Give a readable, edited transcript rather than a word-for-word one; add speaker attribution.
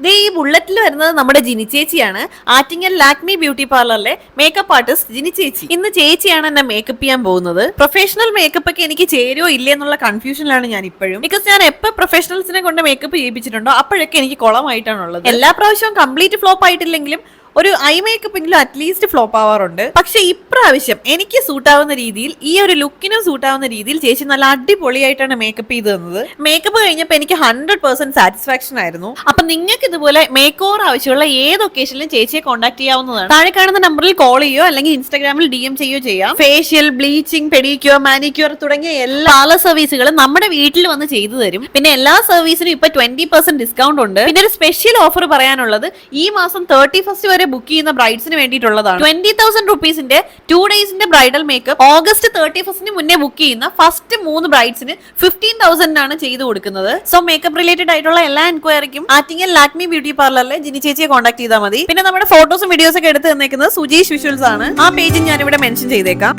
Speaker 1: ദേ ഈ ബുള്ളറ്റിൽ വരുന്നത് നമ്മുടെ ജിനി ചേച്ചിയാണ്. ആറ്റിങ്ങൽ ലാക്മി ബ്യൂട്ടി പാർലറിലെ മേക്കപ്പ് ആർട്ടിസ്റ്റ് ജിനി ചേച്ചി. ഇന്ന് ചേച്ചിയാണ് എന്നെ മേക്കപ്പ് ചെയ്യാൻ പോകുന്നത്. പ്രൊഫഷണൽ മേക്കപ്പ് ഒക്കെ എനിക്ക് ചേരുവോ ഇല്ലേ എന്നുള്ള കൺഫ്യൂഷനിലാണ് ഞാൻ ഇപ്പോഴും. ബിക്കോസ് ഞാൻ എപ്പോൾ പ്രൊഫഷണൽസിനെ കൊണ്ട് മേക്കപ്പ് ചെയ്യിപ്പിച്ചിട്ടുണ്ടോ അപ്പോഴൊക്കെ എനിക്ക് കുളമായിട്ടാണുള്ളത്. എല്ലാ പ്രാവശ്യവും കംപ്ലീറ്റ് ഫ്ലോപ്പ് ആയിട്ടില്ലെങ്കിലും ഒരു ഐ മേക്കപ്പ് എങ്കിലും അറ്റ്ലീസ്റ്റ് ഫ്ലോപ്പ് ആവാറുണ്ട്. പക്ഷെ ഇപ്രാവശ്യം എനിക്ക് സൂട്ടാവുന്ന രീതിയിൽ, ഈ ഒരു ലുക്കിനും സൂട്ടാവുന്ന രീതിയിൽ ചേച്ചി നല്ല അടിപൊളിയായിട്ടാണ് മേക്കപ്പ് ചെയ്ത് തന്നത്. മേക്കപ്പ് കഴിഞ്ഞപ്പോൾ എനിക്ക് 100% സാറ്റിസ്ഫാക്ഷൻ ആയിരുന്നു. അപ്പൊ നിങ്ങൾക്ക് ഇതുപോലെ മേക്ക് ഓവർ ആവശ്യമുള്ള ഏത് ഒക്കേഷനിലും ചേച്ചിയെ കോൺടാക്ട് ചെയ്യാവുന്നതാണ്. താഴെ കാണുന്ന നമ്പറിൽ കോൾ ചെയ്യോ അല്ലെങ്കിൽ ഇൻസ്റ്റാഗ്രാമിൽ DM ചെയ്യുകയോ ചെയ്യാം. ഫേഷ്യൽ, ബ്ലീച്ചിങ്, പെഡിക്യൂർ, മാനിക്യൂർ തുടങ്ങിയ എല്ലാ സർവീസുകളും നമ്മുടെ വീട്ടിൽ വന്ന് ചെയ്തു തരും. പിന്നെ എല്ലാ സർവീസിനും ഇപ്പൊ 20% ഡിസ്കൗണ്ട് ഉണ്ട്. പിന്നെ ഒരു സ്പെഷ്യൽ ഓഫർ പറയാനുള്ളത്, ഈ മാസം 31st വരെ ബുക്ക് ചെയ്യുന്ന ബ്രൈഡ്സിന് വേണ്ടിയിട്ടുള്ളതാണ്. 20,000 റുപ്പീസിന്റെ 2 ഡേയ്സിന്റെ ബ്രൈഡൽ മേക്കപ്പ് ഓഗസ്റ്റ് 31st മുന്നേ ബുക്ക് ചെയ്യുന്ന ഫസ്റ്റ് 3 ബ്രൈഡ്സിന് 15,000 ചെയ്തു കൊടുക്കുന്നത്. സോ മേക്കപ്പ് റിലേറ്റഡ് ആയിട്ടുള്ള എല്ലാ എൻക്വയറിക്കും ആറ്റിങ്ങൽ ലാക്മി ബ്യൂട്ടി പാർലറിലെ ജിനി ചേച്ചിയെ കോൺടാക്ട് ചെയ്താൽ മതി. പിന്നെ നമ്മുടെ ഫോട്ടോസും വീഡിയോസും ഒക്കെ എടുത്ത് തന്നേക്കുന്നത് സുജീഷ് വിഷ്വൽസ് ആണ്. ആ പേജ് ഞാൻ ഇവിടെ മെൻഷൻ ചെയ്തേക്കാം.